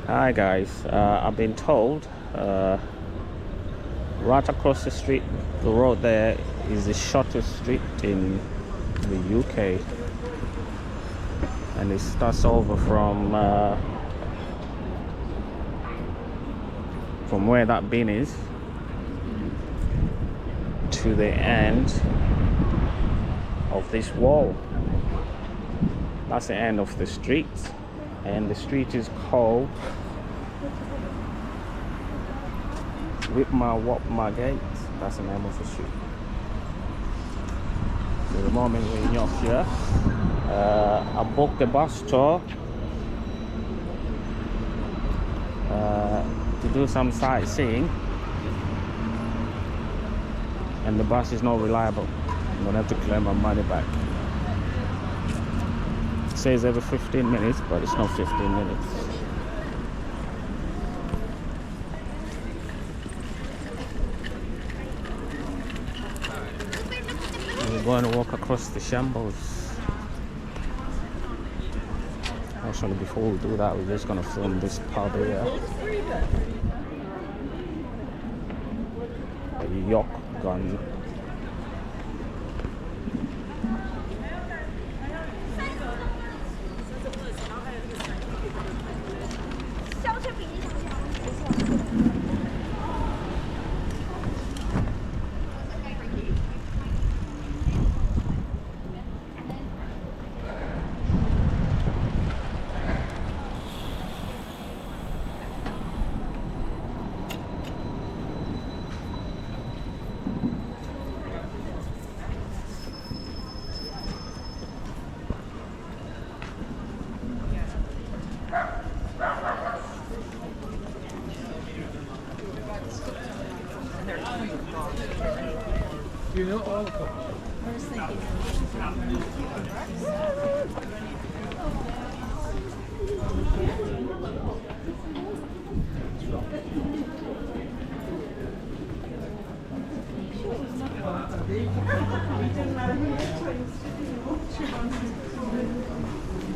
Hi guys, I've been told right across the street, the road there is the shortest street in the UK, and it starts over from where that bin is to the end of this wall. That's the end of the street, and the street is called Wapma Gate. That's the name of the street. So the moment we're in Yorkshire, I booked a bus tour to do some sightseeing, and the bus is not reliable. I'm gonna have to claim my money back. It says every 15 minutes, but it's not 15 minutes. We're going to walk across the Shambles. Actually, before we do that, we're just going to film this pub here. A York gun. You know all of them.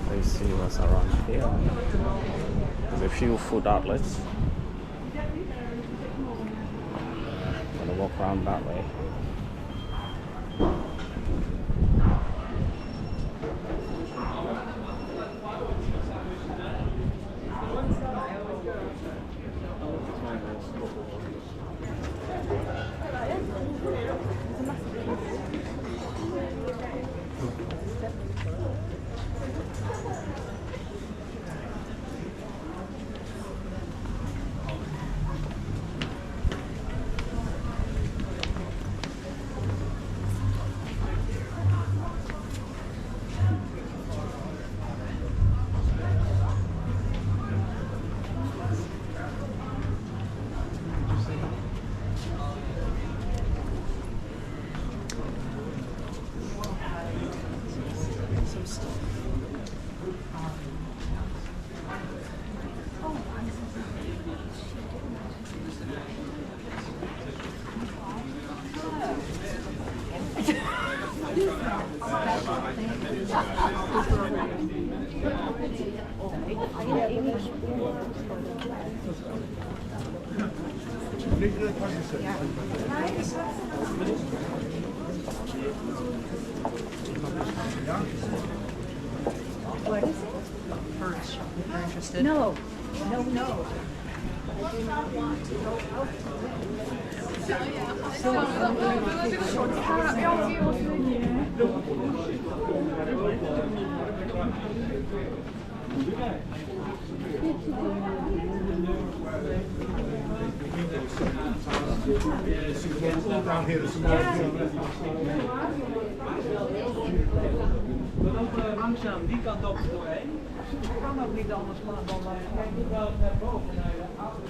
Let's see what's around here. There's a few food outlets. Gonna walk around that way. What is it? Perch. You're interested? No. No. I do not want to go out. Down here, there's some langzaam, die kant op doorheen. Het kan ook niet anders dan wel naar boven naar de auto.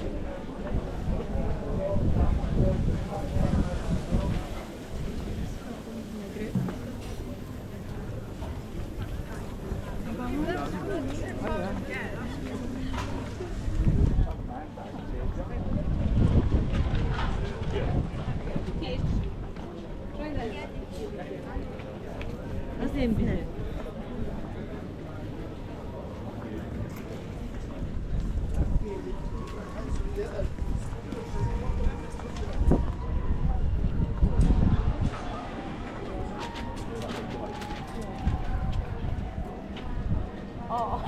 Dat is een binnen. Oh.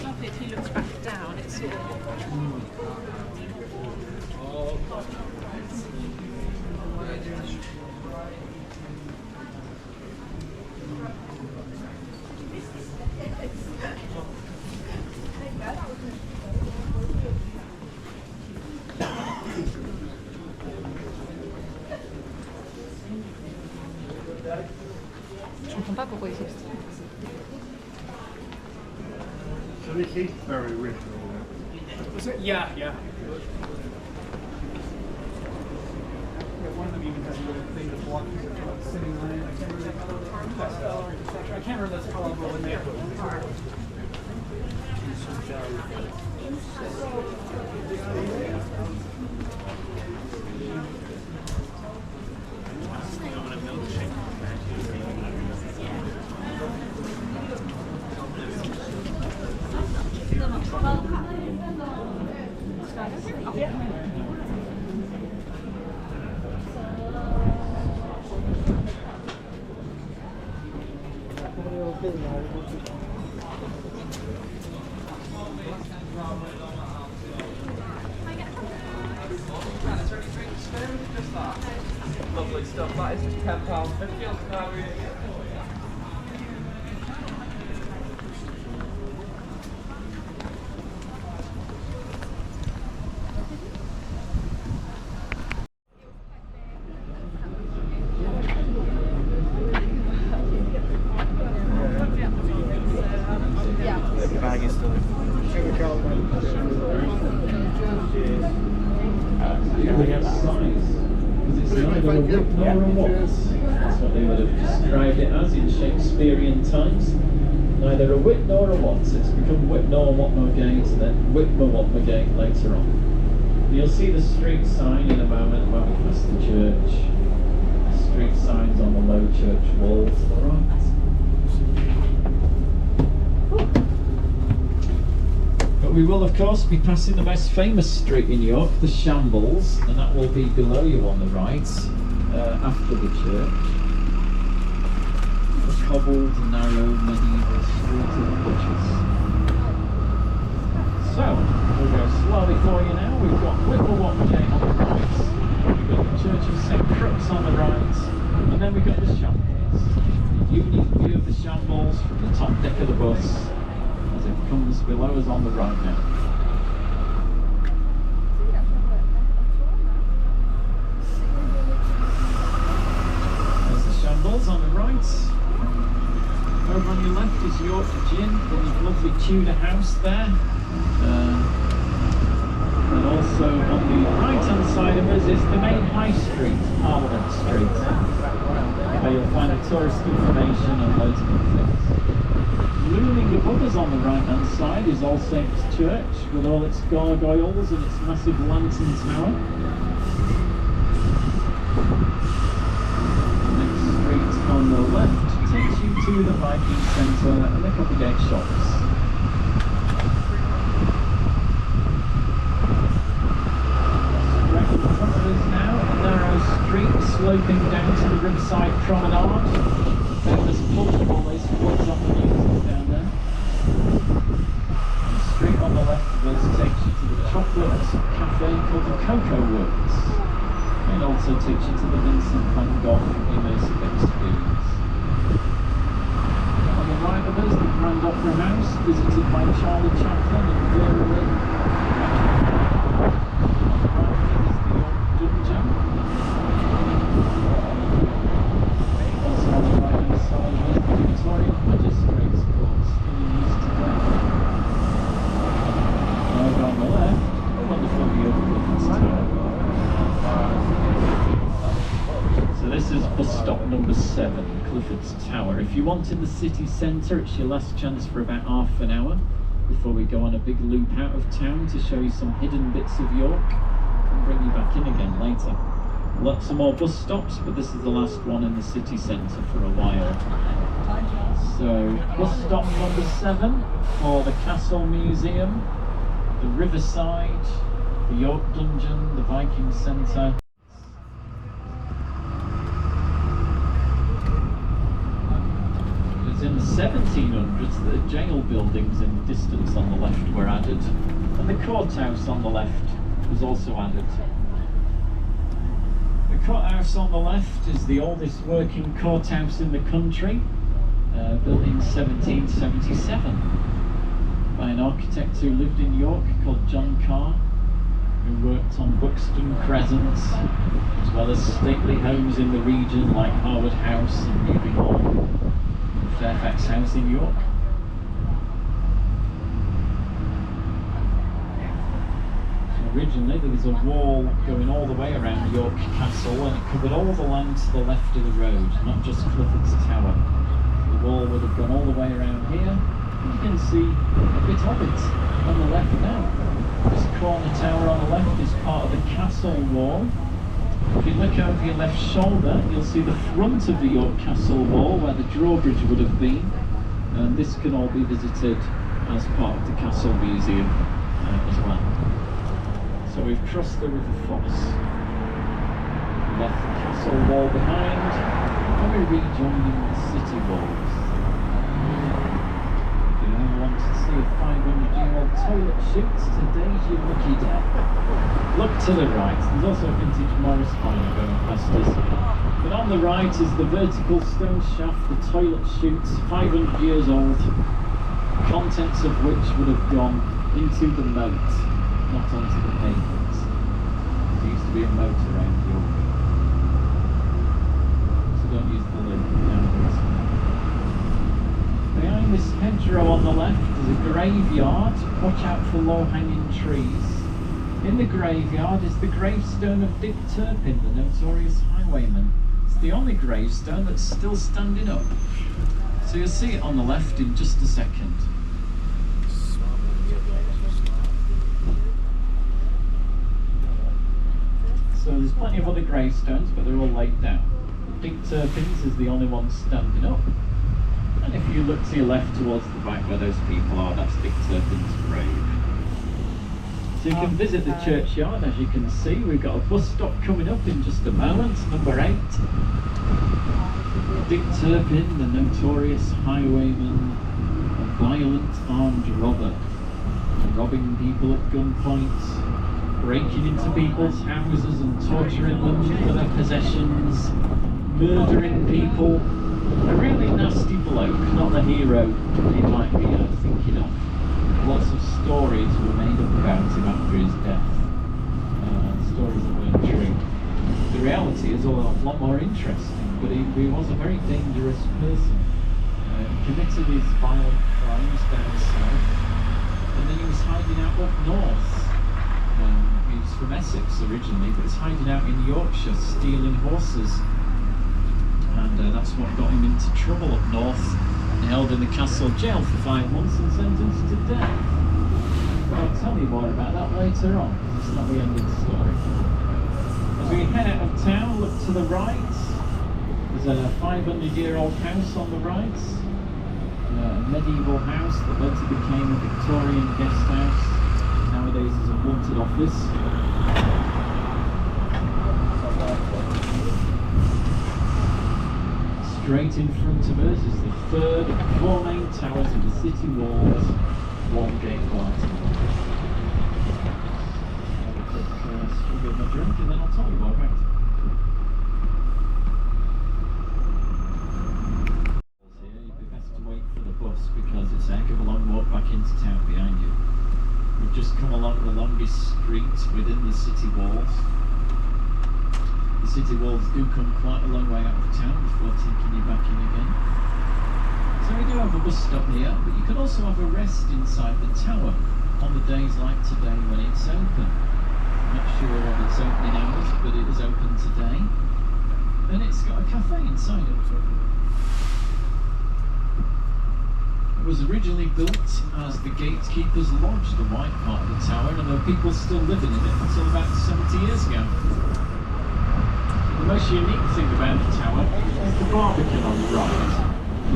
Lovely if he looks back down, it's sort of... Je comprends pas pourquoi ils sont stylés. So this is very original. Was it? Yeah, yeah. One of them even has a little thing that's walking sitting on it. I can't remember that's called, but when they lovely stuff. That is just £10.50. The bag is still Thank you. That's what they would have described it as in Shakespearean times. Neither a wit nor a what. It's become wit nor what nor gate, and then wit nor what nor gate later on. You'll see the street sign in a moment when we pass the church. Street signs on the low church wall to the right. But we will of course be passing the most famous street in York, the Shambles, and that will be below you on the right, after the church. The cobbled, narrow, medieval street of butchers. So, we'll go slowly for you now. We've got Whittlewatton Gate on the right, we've got the Church of St Crux on the right, and then we've got the Shambles. Unique view of the Shambles from the top deck of the bus as it comes below us on the right now. There's the Shambles on the right. Over on your left is Yorkshire Gin, the lovely Tudor house there. And also on the right hand side of us is the main high street, Parliament Street, where you'll find the tourist information and loads of good things. Looming above us on the right hand side is All Saints Church with all its gargoyles and its massive lantern tower. The next street on the left takes takes you to the Viking Centre and the Coppergate shops. Right in front of us now, a narrow street sloping down to the riverside promenade. The famous pub that always floods on the news down there. And straight on the left of us takes you to the chocolate cafe called the Cocoa Works. It also takes you to the Vincent van Gogh immersive experience. On the right of us, the Grand Opera House, visited by Charlie Chaplin and Vera Lynn. Also on the right hand side of us, the Victorian Magistrates Court, still in use today. Over on the left, a wonderful view of Clifford's Tower. So this is bus stop number 7, Clifford's Tower. If you want in the city centre, it's your last chance for about half an hour before we go on a big loop out of town to show you some hidden bits of York and bring you back in again later. Lots of more bus stops, but this is the last one in the city centre for a while. So bus stop number 7 for the Castle Museum, the Riverside, the York Dungeon, the Viking Centre. In the 1700s, the jail buildings in the distance on the left were added, and the courthouse on the left was also added. The courthouse on the left is the oldest working courthouse in the country, built in 1777 by an architect who lived in York called John Carr, who worked on Buxton Crescents, as well as stately homes in the region like Harwood House and Newby Hall. Fairfax House in York. So originally there was a wall going all the way around York Castle, and it covered all the land to the left of the road, not just Clifford's Tower. The wall would have gone all the way around here, and you can see a bit of it on the left now. This corner tower on the left is part of the castle wall. If you look over your left shoulder, you'll see the front of the York Castle wall where the drawbridge would have been, and this can all be visited as part of the Castle Museum as well. So we've crossed the River Foss, left the castle wall behind, and we're rejoining the city walls. If you ever want to see a 500-year-old toilet chute, today's your lucky day. Look to the right, there's also a vintage Morris Minor going past us. But on the right is the vertical stone shaft, the toilet chute, 500 years old, contents of which would have gone into the moat, not onto the pavement. There used to be a moat around York. So don't use the lid nowadays. Behind this hedgerow on the left is a graveyard. Watch out for low-hanging trees. In the graveyard is the gravestone of Dick Turpin, the notorious highwayman. It's the only gravestone that's still standing up. So you'll see it on the left in just a second. So there's plenty of other gravestones, but they're all laid down. Dick Turpin's is the only one standing up. And if you look to your left towards the back where those people are, that's Dick Turpin's grave. So you can visit the churchyard. As you can see, we've got a bus stop coming up in just a moment, number 8. Dick Turpin, the notorious highwayman, a violent armed robber, robbing people at gunpoint, breaking into people's houses and torturing them for their possessions, murdering people. A really nasty bloke, not the hero you might be thinking of. Lots of stories were made up about him after his death. Stories that weren't true. The reality is a lot more interesting, but he was a very dangerous person. He committed his violent crimes down south, and then he was hiding out up north. He was from Essex originally, but was hiding out in Yorkshire, stealing horses. And that's what got him into trouble up north, and held in the castle jail for 5 months and sentenced to death. But I'll tell you more about that later on, because it's not the end of the story. As we head out of town, look to the right, there's There's a 500-year-old house on the right, a medieval house that later became a Victorian guest house. Nowadays is a haunted office. Straight in front of us is the third of 4 main towers of the city walls, Walgate Lighting. Have a quick swig of my drink and then I'll tell you more about it. Here, you'd be best to wait for the bus because it's a heck of a long walk back into town behind you. We've just come along the longest street within the city walls. The city walls do come quite a long way out of town before taking you back in again. So we do have a bus stop here, but you can also have a rest inside the tower on the days like today when it's open. I'm not sure on its opening hours, but it is open today. And it's got a cafe inside it. It was originally built as the gatekeeper's lodge, the white part of the tower, and there were people still living in it until about 70 years ago. The most unique thing about the tower is the barbican on the right.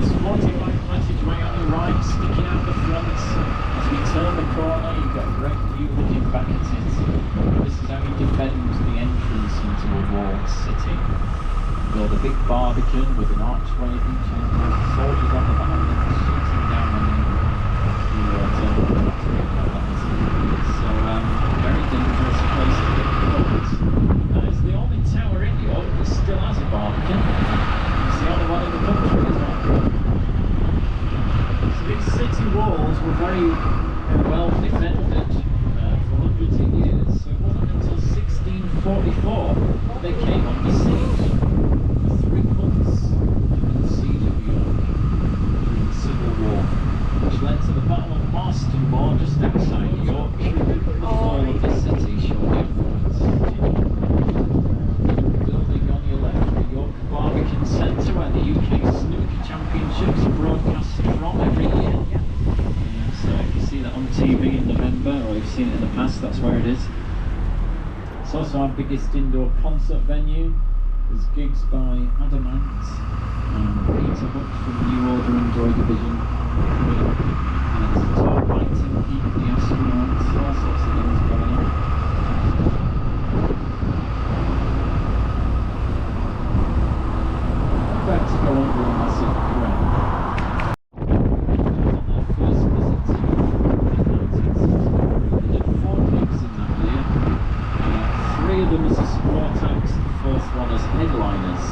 There's 45 passageway on your right, sticking out the front. As we turn the corner, you've got a great view looking back at it. This is how you defend the entrance into a walled city. You've got a big barbican with an archway at each end, soldiers on the back of them shooting down on you. Turn the corner, so, very dangerous place to get caught. It's the only tower in York that still has a barbican. It's the only one in the country as well. So these city walls were very well defended for hundreds of years. So it wasn't until 1644 that they came under siege. For 3 months during the siege of York, during the Civil War, which led to the Battle of Marston Moor just outside York, the fall of the city shortly afterwards. Barbican Centre where the UK Snooker Championships are broadcast from every year. So if you see that on TV in November, or you've seen it in the past, that's where it is. It's also our biggest indoor concert venue. There's gigs by Adamant and Peter Hook from New Order and Joy Division. And there's a talk by Tim Peake, the astronauts, all sorts of things going on. To go under a massive crane. On their first visit to in 1963, they did 4 gigs in that year. 3 of them as a support act, the 4th one as headliners.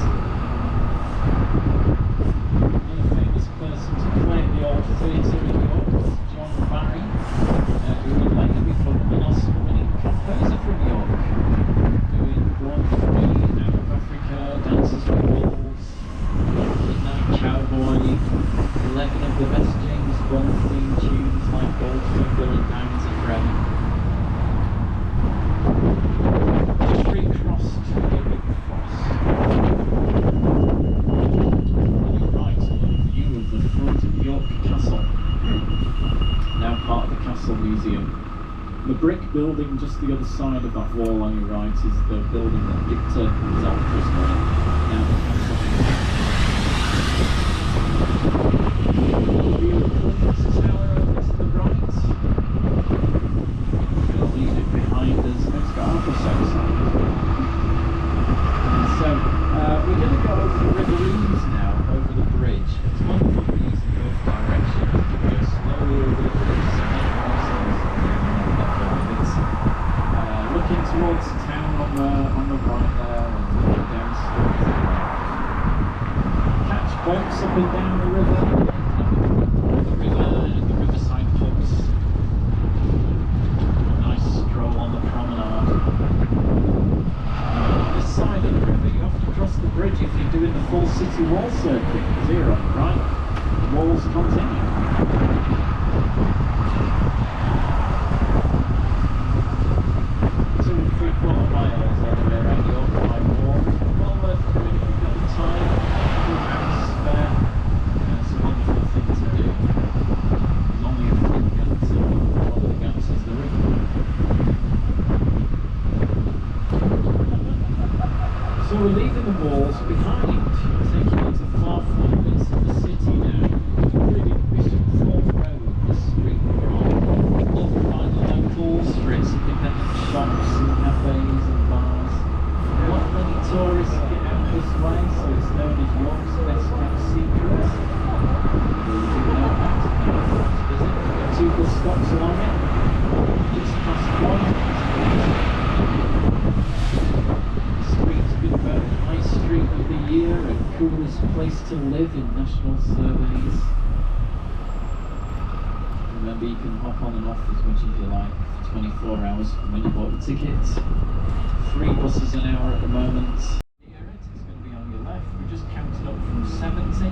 Another famous person to play in the old theatre in York was John Barry, who would later become an Oscar-winning composer from York, doing Born Free, Out of Africa, Dances with Wolves, Midnight Cowboy, 11 of the best James Bond theme tunes like Goldfinger and Diamonds Are Forever. Just recrossed the big cross. Running right, a view of the front of York Castle, now part of the Castle Museum. The brick building just the other side of that wall on your right is the building that Victor himself just went. Now the castle. View of Clifford's tower over to the right. We'll leave it behind us. It's got Alpha outside. So we're going to go over the River Eames now, over the bridge. It's wonderful for using both directions. You go slowly over the bridge. Looking towards town on the right there, and looking down slowly to the right. Catch boats up and down the river, and the riverside pubs. A nice stroll on the promenade. On this side of the river, you have to cross the bridge if you're doing the full city wall circuit, because here on the right, the walls continue. 2.75 miles all the way around York by walk. Well worth doing if you've got the time, good hours spare. It's a wonderful thing to do. There's only a few gaps, so one of the gaps is the river. So we're leaving the walls behind, taking to live in national surveys. Remember, you can hop on and off as much as you like for 24 hours from when you bought your tickets. 3 buses an hour at the moment. Here it's going to be on your left. We just counted up from 70.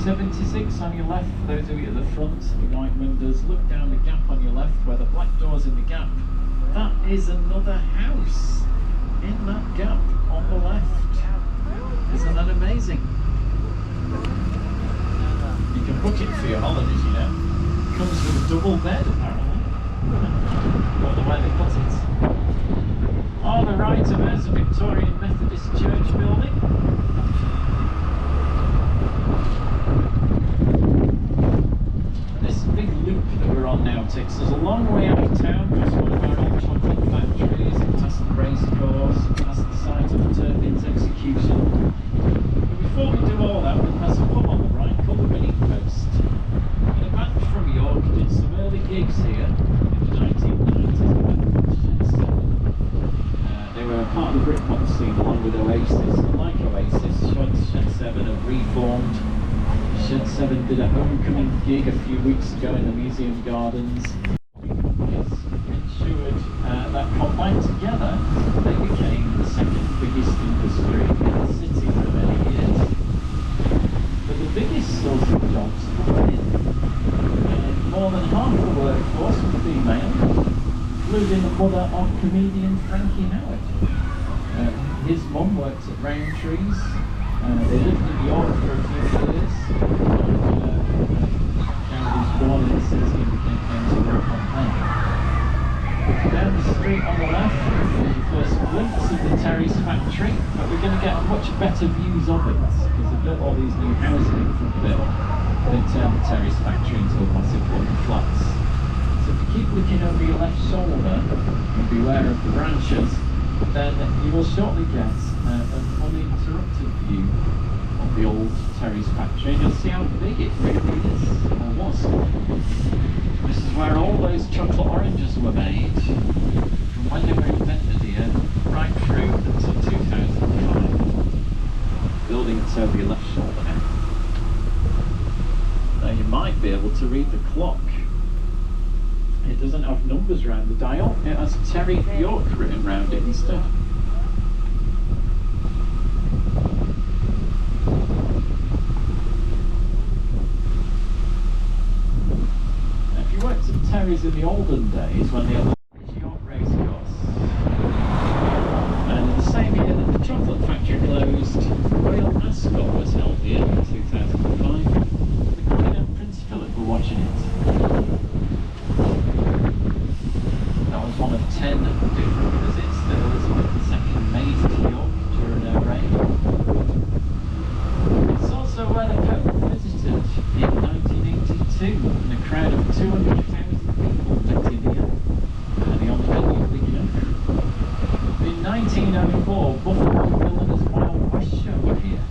76 on your left for those of you at the front, the white windows. Look down the gap on your left where the black door's in the gap. That is another house in that gap on the left. Isn't that amazing? You can book it for your holidays, you know. Comes with a double bed, apparently. Don't know where they put it. On the right of us, a Victorian Methodist church building. This big loop that we're on now takes us a long way out of town, past one of our old chocolate factories, and past the race course, and past the site of Turpin's execution. But before we do all that, we'll pass a pub on the right called the Winning Post. And a band from York did some early gigs here in the 1990s. They were part of the Britpop scene along with Oasis. And like Oasis, Shed 7 have reformed. Shed 7 did a homecoming gig a few weeks ago in the Museum Gardens. Companies ensured that combined together, they became the second biggest industry in the city for many years. But the biggest source of jobs were women. More than half the workforce were female, including the mother of comedian Frankie Howard. His mum worked at Roundtrees. They lived in York for a few years. Howard was born in the city and became famous for work on land. Down the street on the left is the first glimpse of the Terry's factory, but we're going to get much better views of it because they've built all these new houses in front of it. They turned the Terry's factory into a massive block of flats. So if you keep looking over your left shoulder and beware of the branches, then you will shortly get an uninterrupted view of the old Terry's factory, and you'll see how big it really is, or was. This is where all those chocolate oranges were made, from when they were invented here, right through until 2005. Building that's over your left shoulder now. Now you might be able to read the clock. It doesn't have numbers around the dial, it has Terry York written round it instead. Now, if you worked at Terry's in the olden days when they had the York race course, and in the same year that the chocolate factory closed, the Royal Ascot was held here in 2005. The Queen and Prince Philip were watching it. That was one of 10 different visits that Elizabeth II made to York during her reign. It's also where the Pope visited in 1982, and a crowd of 200,000 people met him here, and he only had a big enough. In 1904, Buffalo Bill and his Wild West show were here,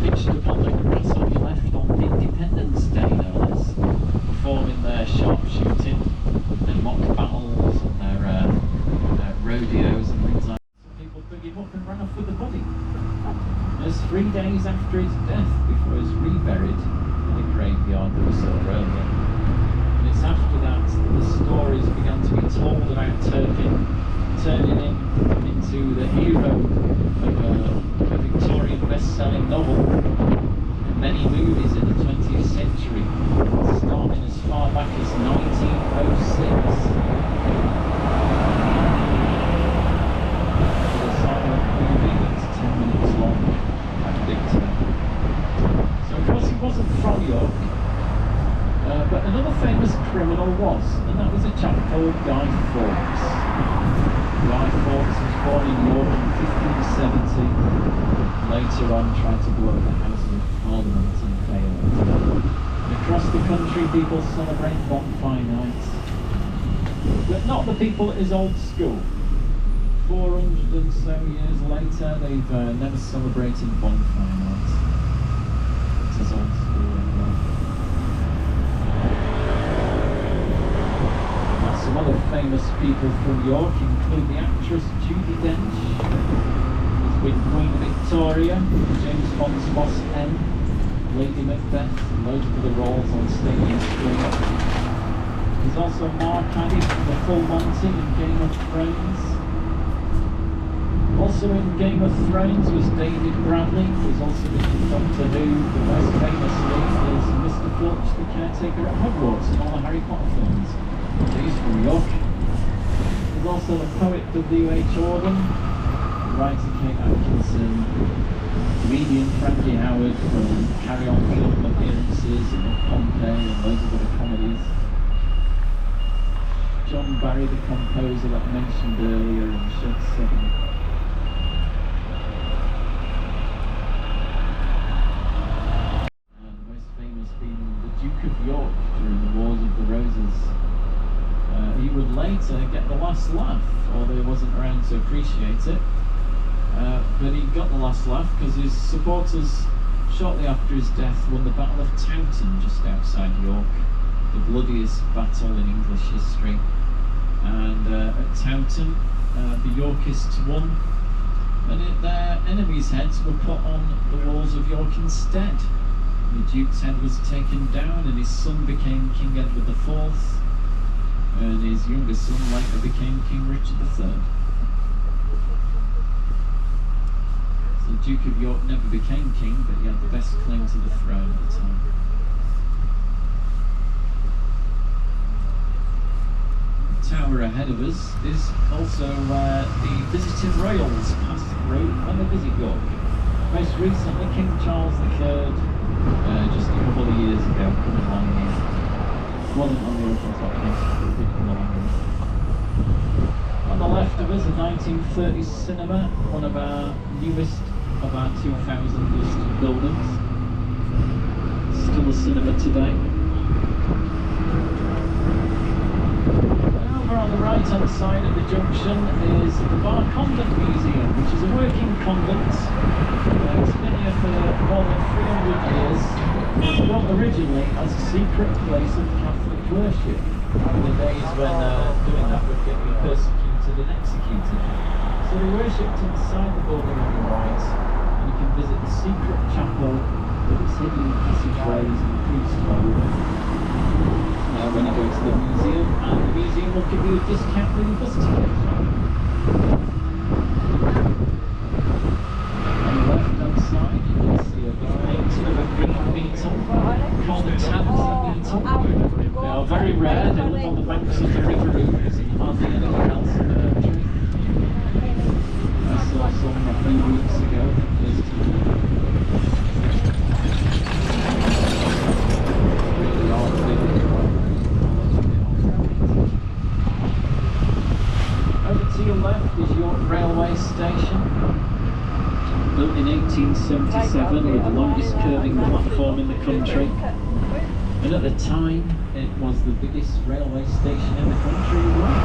pitched upon the grass on your left on Independence Day, no less, performing their sharpshooting, their mock battles, and their rodeos and things like that. Some people dug him up and ran off with the body. It was 3 days after his death before he was reburied in the graveyard that we saw earlier. And it's after that the stories began to be told about Turpin, turning him into the hero of a Victorian best-selling novel and many movies in the 20th century, starting as far back as 1906. With a silent movie that's 10 minutes long and big time. So of course he wasn't from York, but another famous criminal was, and that was a chap called Guy Fawkes. Guy Fawkes was born in York in 1570, later on tried to blow up the House of Parliament and failed. And across the country people celebrate bonfire nights, but not the people at his old school. 400 and so years later they've never celebrated bonfire nights. It's his old school anyway. Some other famous people from York include the actress Judi Dench, who's with Queen Victoria, James Bond's Boss M, Lady Macbeth, and loads of other roles on Stadium Square. There's also Mark Addy from the Full Monty in Game of Thrones. Also in Game of Thrones was David Bradley, who's also been in Doctor Who, but most famously is Mr. Filch, the caretaker at Hogwarts in all the Harry Potter films. He's from York. There's also the poet W.H. Auden, the writer Kate Atkinson, comedian Frankie Howard from Carry On film appearances and Pompeii and loads of other comedies. John Barry, the composer that I mentioned earlier in Shed 7. Duke of York during the Wars of the Roses. He would later get the last laugh, although he wasn't around to appreciate it. But he got the last laugh because his supporters, shortly after his death, won the Battle of Taunton just outside York, the bloodiest battle in English history. And at Taunton, the Yorkists won, and their enemies' heads were put on the walls of York instead. The Duke's head was taken down and his son became King Edward IV, and his younger son later became King Richard III. So the Duke of York never became king, but he had the best claim to the throne at the time. The tower ahead of us is also where the visiting royals passed through when they visit York. Most recently, King Charles III, just a couple of years ago, coming along here. Wasn't on the open top list, but did come along here. On the left of us, a 1930s cinema, one of our newest of our 2000 listed buildings. Still a cinema today. And over on the right hand side of the junction is the Bar Convent Museum, which is a working convent. It's been here for more than 300 years. It was built originally as a secret place of Catholic worship in the days when doing that would get you persecuted and executed. So they worshipped inside the building on the right, and you can visit the secret chapel with its hidden passageways and priest hall. When you go to the museum, and the museum will give you a discount with your bus ticket. Side, you can see a painting of a green beetle called the tansy beetle. They are very rare, they live on the banks of the River Ouse and hardly anywhere else in the country. I saw some a few weeks ago, really are big. Over to your left is York Railway Station. Built in 1877 with the longest curving platform in the country, and at the time it was the biggest railway station in the country as well.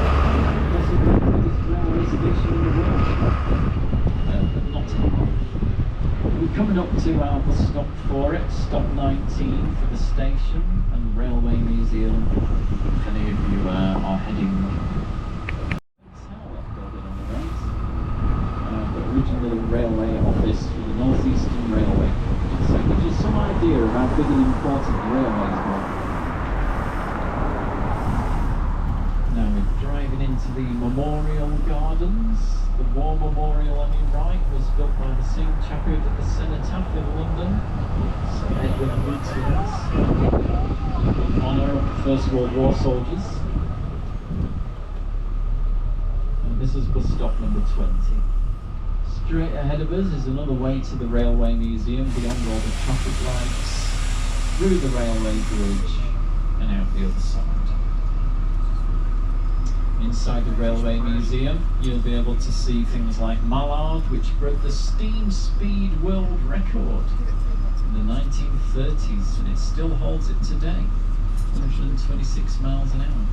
Possibly the biggest railway station in the world, but not anymore. We're coming up to our bus stop for it, stop 19 for the station and Railway Museum. If any of you are heading originally railway office for the North Eastern Railway. So it gives you some idea of how big and important the railways were. Now we're driving into the Memorial Gardens. The War Memorial on your right was built by the same chap who did the Cenotaph in London, Sir Edwin Lutyens, in honour of First World War soldiers. And this is bus stop number 20. Straight ahead of us is another way to the Railway Museum, beyond all the traffic lights, through the railway bridge and out the other side. Inside the Railway Museum you'll be able to see things like Mallard, which broke the steam speed world record in the 1930s, and it still holds it today, 126 miles an hour.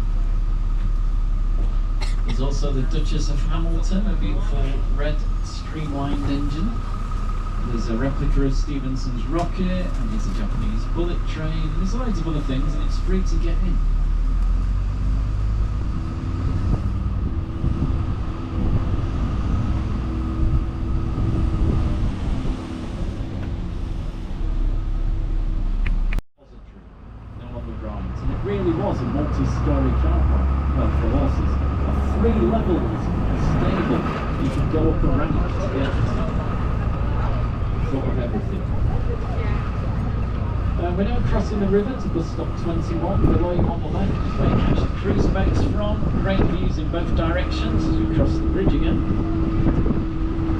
There's also the Duchess of Hamilton, a beautiful red streamlined engine. There's a replica of Stephenson's rocket, and there's a Japanese bullet train, and there's loads of other things, and it's free to get in. was a multi-storey car park, well, for horses, 3 levels of stable. You could go up a ramp to get sort of everything. We're now crossing the river to bus stop 21. Below you on the left is where you catch the cruise boats from. Great views in both directions as we cross the bridge again.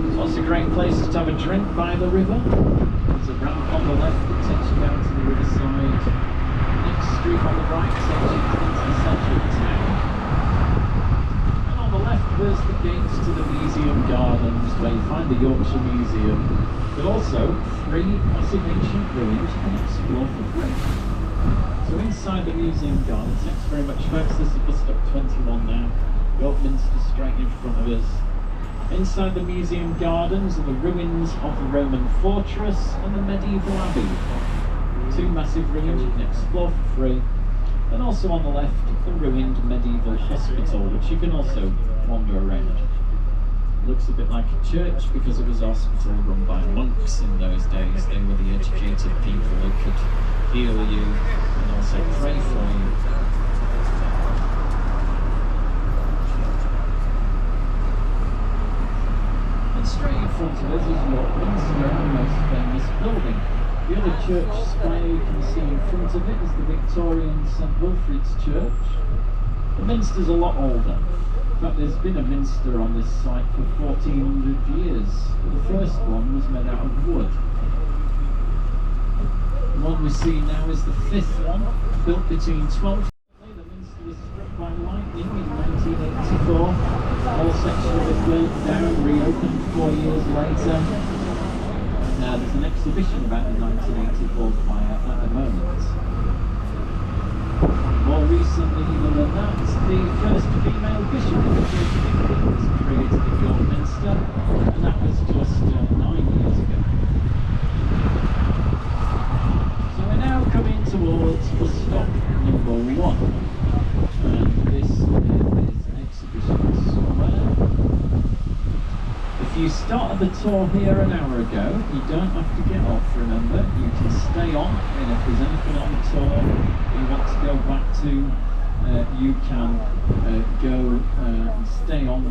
It's also great places to have a drink by the river. There's a ramp on the left that takes you down to the riverside. Next street on the right takes you into the centre of town. And on the left there's the gates to the museum gardens where you find the Yorkshire Museum, but also 3 massive ancient ruins you can explore for free. So inside the museum garden, thanks very much folks, this is bus stop 21 now. York Minster straight in front of us. Inside the museum gardens are the ruins of the Roman fortress and the medieval abbey. 2 massive ruins you can explore for free. And also on the left, the ruined medieval hospital, which you can also wander around. Looks a bit like a church because it was a hospital run by monks in those days. They were the educated people who could heal you and also pray for you. And straight in front of us is York Minster, our most famous building. The other church spire you can see in front of it is the Victorian St Wilfrid's Church. The Minster's a lot older. In fact, there's been a minster on this site for 1400 years. The first one was made out of wood. The one we see now is the 5th one, built between 12. The minster was struck by lightning in 1984. The whole section of it burnt down, reopened 4 years later. Now there's an exhibition about the 1984 fire at the moment. More recently than that, the first female bishop of the Church of England was created at York Minster, and that was just 9 years ago. So we're now coming towards bus stop number 1, and this is Exhibition Square. If you started the tour here an hour ago, you don't have to get off, remember, you can stay on, and if there's anything on the tour you want to go back to, you can go and stay on